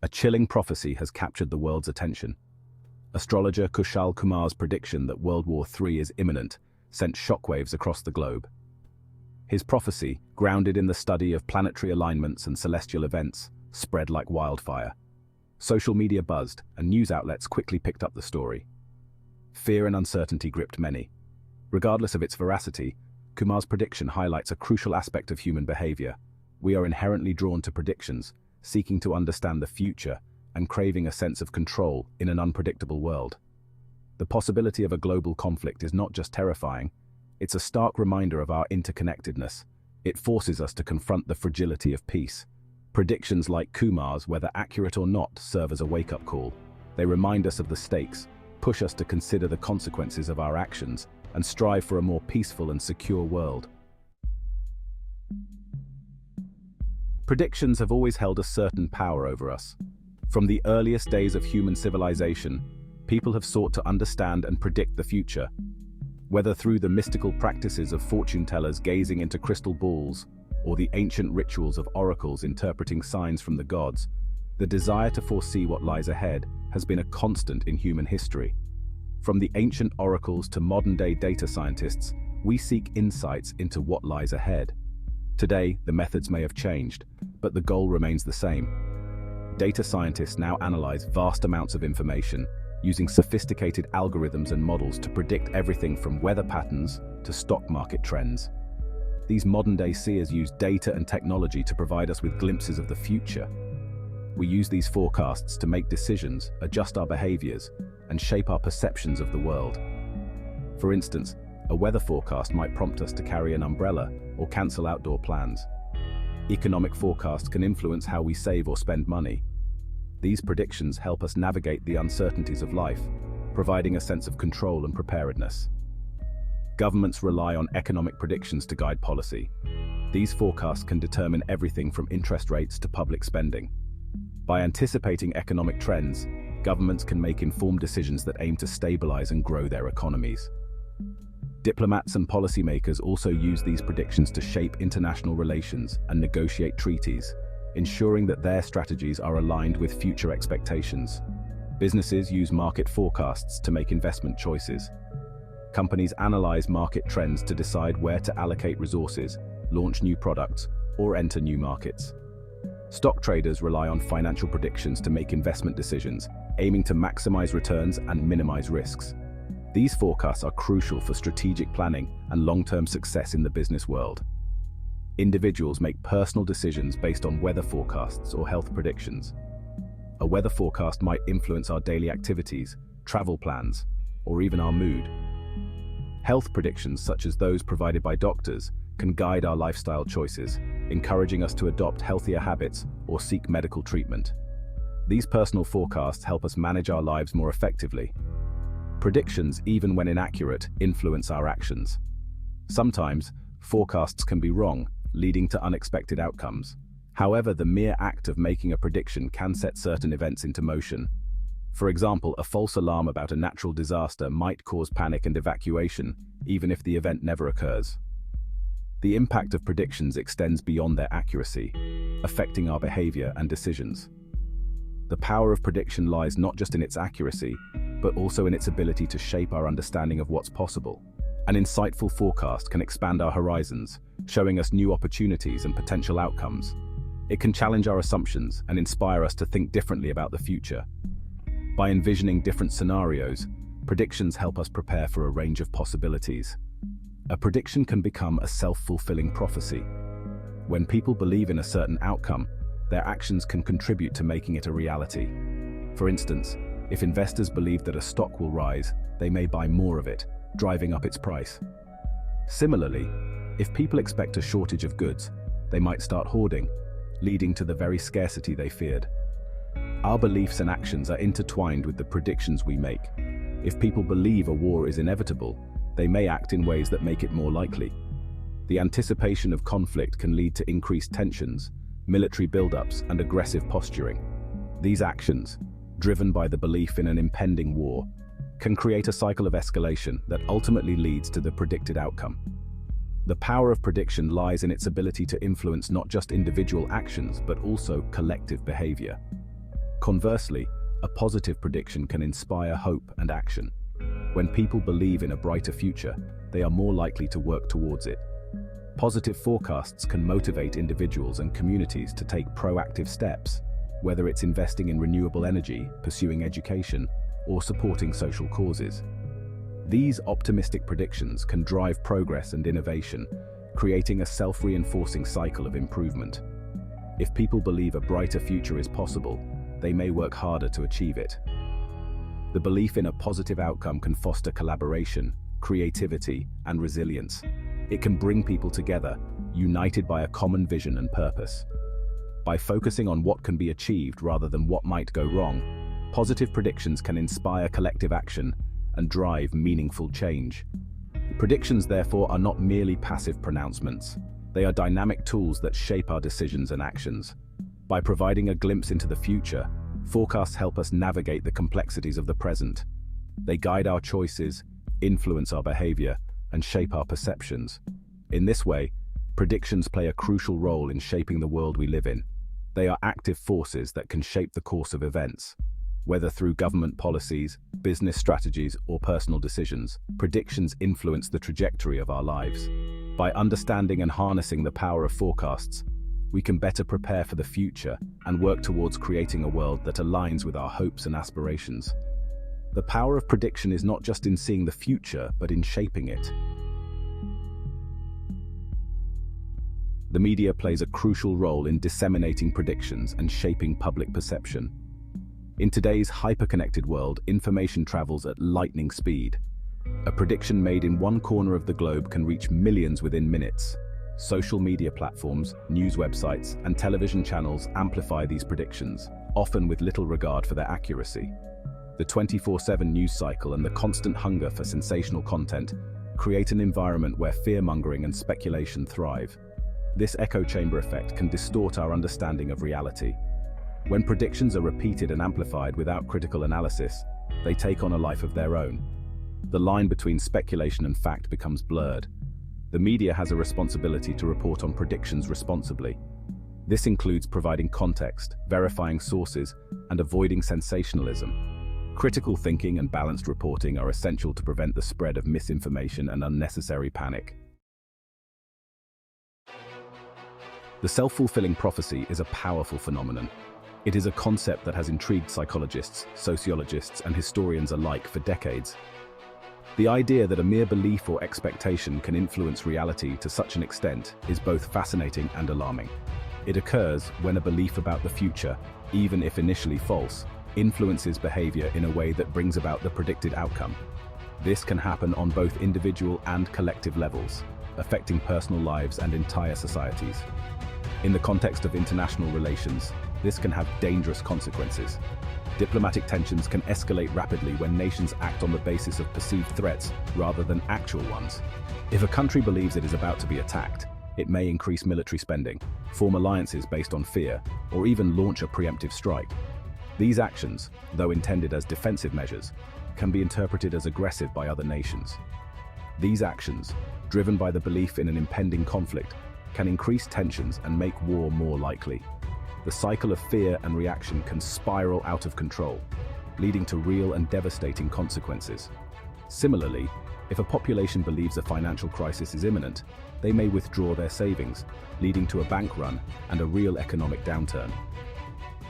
A chilling prophecy has captured the world's attention. Astrologer Kushal Kumar's prediction that World War III is imminent sent shockwaves across the globe. His prophecy, grounded in the study of planetary alignments and celestial events, spread like wildfire. Social media buzzed, and news outlets quickly picked up the story. Fear and uncertainty gripped many. Regardless of its veracity, Kumar's prediction highlights a crucial aspect of human behavior. We are inherently drawn to predictions, seeking to understand the future and craving a sense of control in an unpredictable world. The possibility of a global conflict is not just terrifying, it's a stark reminder of our interconnectedness. It forces us to confront the fragility of peace. Predictions like Kumar's, whether accurate or not, serve as a wake-up call. They remind us of the stakes, push us to consider the consequences of our actions, and strive for a more peaceful and secure world. Predictions have always held a certain power over us. From the earliest days of human civilization, people have sought to understand and predict the future. Whether through the mystical practices of fortune-tellers gazing into crystal balls, or the ancient rituals of oracles interpreting signs from the gods, the desire to foresee what lies ahead has been a constant in human history. From the ancient oracles to modern-day data scientists, we seek insights into what lies ahead. Today, the methods may have changed, but the goal remains the same. Data scientists now analyze vast amounts of information, using sophisticated algorithms and models to predict everything from weather patterns to stock market trends. These modern-day seers use data and technology to provide us with glimpses of the future. We use these forecasts to make decisions, adjust our behaviors, and shape our perceptions of the world. For instance, a weather forecast might prompt us to carry an umbrella or cancel outdoor plans. Economic forecasts can influence how we save or spend money. These predictions help us navigate the uncertainties of life, providing a sense of control and preparedness. Governments rely on economic predictions to guide policy. These forecasts can determine everything from interest rates to public spending. By anticipating economic trends, governments can make informed decisions that aim to stabilize and grow their economies. Diplomats and policymakers also use these predictions to shape international relations and negotiate treaties, ensuring that their strategies are aligned with future expectations. Businesses use market forecasts to make investment choices. Companies analyze market trends to decide where to allocate resources, launch new products, or enter new markets. Stock traders rely on financial predictions to make investment decisions, aiming to maximize returns and minimize risks. These forecasts are crucial for strategic planning and long-term success in the business world. Individuals make personal decisions based on weather forecasts or health predictions. A weather forecast might influence our daily activities, travel plans, or even our mood. Health predictions, such as those provided by doctors, can guide our lifestyle choices, encouraging us to adopt healthier habits or seek medical treatment. These personal forecasts help us manage our lives more effectively. Predictions, even when inaccurate, influence our actions. Sometimes, forecasts can be wrong, leading to unexpected outcomes. However, the mere act of making a prediction can set certain events into motion. For example, a false alarm about a natural disaster might cause panic and evacuation, even if the event never occurs. The impact of predictions extends beyond their accuracy, affecting our behavior and decisions. The power of prediction lies not just in its accuracy, but also in its ability to shape our understanding of what's possible. An insightful forecast can expand our horizons, showing us new opportunities and potential outcomes. It can challenge our assumptions and inspire us to think differently about the future. By envisioning different scenarios, predictions help us prepare for a range of possibilities. A prediction can become a self-fulfilling prophecy. When people believe in a certain outcome, their actions can contribute to making it a reality. For instance, if investors believe that a stock will rise, they may buy more of it, driving up its price. Similarly, if people expect a shortage of goods, they might start hoarding, leading to the very scarcity they feared. Our beliefs and actions are intertwined with the predictions we make. If people believe a war is inevitable, they may act in ways that make it more likely. The anticipation of conflict can lead to increased tensions, military buildups, and aggressive posturing. These actions, driven by the belief in an impending war, can create a cycle of escalation that ultimately leads to the predicted outcome. The power of prediction lies in its ability to influence not just individual actions, but also collective behavior. Conversely, a positive prediction can inspire hope and action. When people believe in a brighter future, they are more likely to work towards it. Positive forecasts can motivate individuals and communities to take proactive steps, whether it's investing in renewable energy, pursuing education, or supporting social causes. These optimistic predictions can drive progress and innovation, creating a self-reinforcing cycle of improvement. If people believe a brighter future is possible, they may work harder to achieve it. The belief in a positive outcome can foster collaboration, creativity, and resilience. It can bring people together, united by a common vision and purpose. By focusing on what can be achieved rather than what might go wrong, positive predictions can inspire collective action and drive meaningful change. Predictions, therefore, are not merely passive pronouncements. They are dynamic tools that shape our decisions and actions. By providing a glimpse into the future, forecasts help us navigate the complexities of the present. They guide our choices, influence our behavior, and shape our perceptions. In this way, predictions play a crucial role in shaping the world we live in. They are active forces that can shape the course of events. Whether through government policies, business strategies, or personal decisions, predictions influence the trajectory of our lives. By understanding and harnessing the power of forecasts, we can better prepare for the future and work towards creating a world that aligns with our hopes and aspirations. The power of prediction is not just in seeing the future, but in shaping it. The media plays a crucial role in disseminating predictions and shaping public perception. In today's hyper-connected world, information travels at lightning speed. A prediction made in one corner of the globe can reach millions within minutes. Social media platforms, news websites, and television channels amplify these predictions, often with little regard for their accuracy. The 24/7 news cycle and the constant hunger for sensational content create an environment where fear-mongering and speculation thrive. This echo chamber effect can distort our understanding of reality. When predictions are repeated and amplified without critical analysis, they take on a life of their own. The line between speculation and fact becomes blurred. The media has a responsibility to report on predictions responsibly. This includes providing context, verifying sources, and avoiding sensationalism. Critical thinking and balanced reporting are essential to prevent the spread of misinformation and unnecessary panic. The self-fulfilling prophecy is a powerful phenomenon. It is a concept that has intrigued psychologists, sociologists, and historians alike for decades. The idea that a mere belief or expectation can influence reality to such an extent is both fascinating and alarming. It occurs when a belief about the future, even if initially false, influences behavior in a way that brings about the predicted outcome. This can happen on both individual and collective levels, affecting personal lives and entire societies. In the context of international relations, this can have dangerous consequences. Diplomatic tensions can escalate rapidly when nations act on the basis of perceived threats rather than actual ones. If a country believes it is about to be attacked, it may increase military spending, form alliances based on fear, or even launch a preemptive strike. These actions, though intended as defensive measures, can be interpreted as aggressive by other nations. These actions, driven by the belief in an impending conflict, can increase tensions and make war more likely. The cycle of fear and reaction can spiral out of control, leading to real and devastating consequences. Similarly, if a population believes a financial crisis is imminent, they may withdraw their savings, leading to a bank run and a real economic downturn.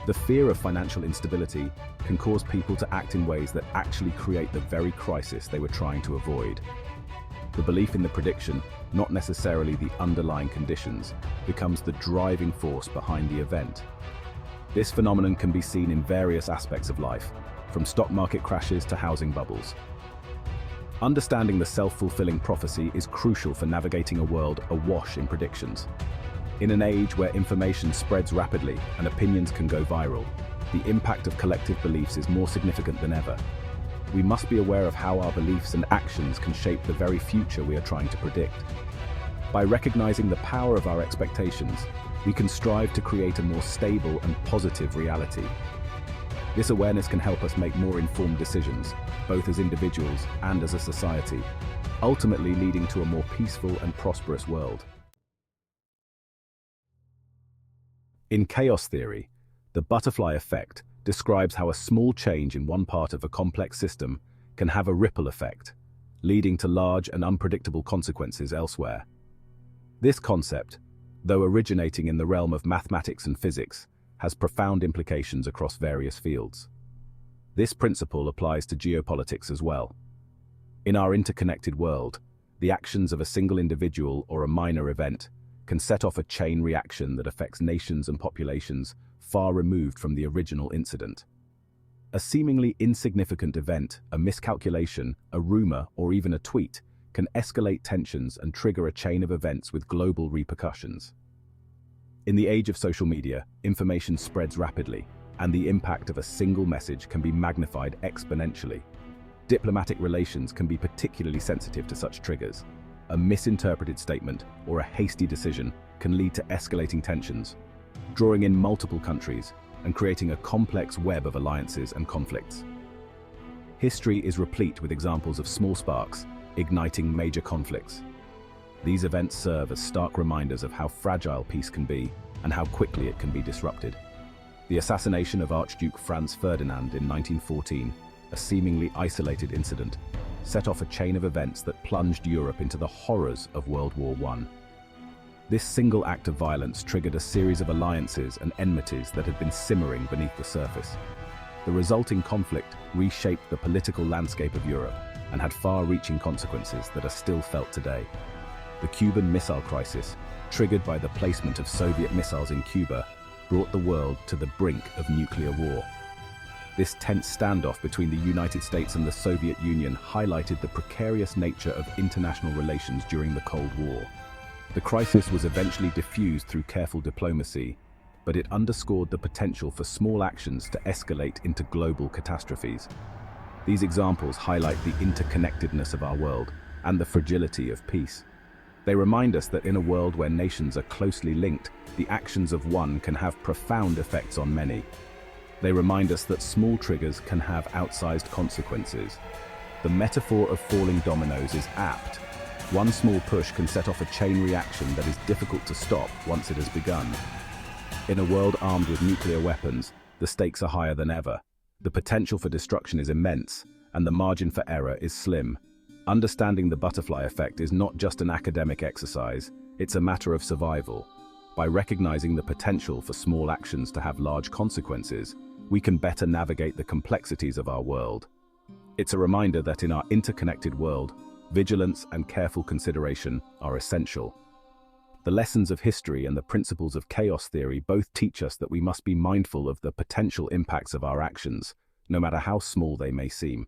The fear of financial instability can cause people to act in ways that actually create the very crisis they were trying to avoid. The belief in the prediction, not necessarily the underlying conditions, becomes the driving force behind the event. This phenomenon can be seen in various aspects of life, from stock market crashes to housing bubbles. Understanding the self-fulfilling prophecy is crucial for navigating a world awash in predictions. In an age where information spreads rapidly and opinions can go viral, the impact of collective beliefs is more significant than ever. We must be aware of how our beliefs and actions can shape the very future we are trying to predict. By recognizing the power of our expectations, we can strive to create a more stable and positive reality. This awareness can help us make more informed decisions, both as individuals and as a society, ultimately leading to a more peaceful and prosperous world. In chaos theory, the butterfly effect describes how a small change in one part of a complex system can have a ripple effect, leading to large and unpredictable consequences elsewhere. This concept, though originating in the realm of mathematics and physics, has profound implications across various fields. This principle applies to geopolitics as well. In our interconnected world, the actions of a single individual or a minor event can set off a chain reaction that affects nations and populations far removed from the original incident. A seemingly insignificant event, a miscalculation, a rumor, or even a tweet can escalate tensions and trigger a chain of events with global repercussions. In the age of social media, information spreads rapidly, and the impact of a single message can be magnified exponentially. Diplomatic relations can be particularly sensitive to such triggers. A misinterpreted statement or a hasty decision can lead to escalating tensions, drawing in multiple countries and creating a complex web of alliances and conflicts. History is replete with examples of small sparks igniting major conflicts. These events serve as stark reminders of how fragile peace can be and how quickly it can be disrupted. The assassination of Archduke Franz Ferdinand in 1914, a seemingly isolated incident, set off a chain of events that plunged Europe into the horrors of World War I. This single act of violence triggered a series of alliances and enmities that had been simmering beneath the surface. The resulting conflict reshaped the political landscape of Europe and had far-reaching consequences that are still felt today. The Cuban Missile Crisis, triggered by the placement of Soviet missiles in Cuba, brought the world to the brink of nuclear war. This tense standoff between the United States and the Soviet Union highlighted the precarious nature of international relations during the Cold War. The crisis was eventually diffused through careful diplomacy, but it underscored the potential for small actions to escalate into global catastrophes. These examples highlight the interconnectedness of our world and the fragility of peace. They remind us that in a world where nations are closely linked, the actions of one can have profound effects on many. They remind us that small triggers can have outsized consequences. The metaphor of falling dominoes is apt. One small push can set off a chain reaction that is difficult to stop once it has begun. In a world armed with nuclear weapons, the stakes are higher than ever. The potential for destruction is immense, and the margin for error is slim. Understanding the butterfly effect is not just an academic exercise, it's a matter of survival. By recognizing the potential for small actions to have large consequences, we can better navigate the complexities of our world. It's a reminder that in our interconnected world, vigilance and careful consideration are essential. The lessons of history and the principles of chaos theory both teach us that we must be mindful of the potential impacts of our actions, no matter how small they may seem.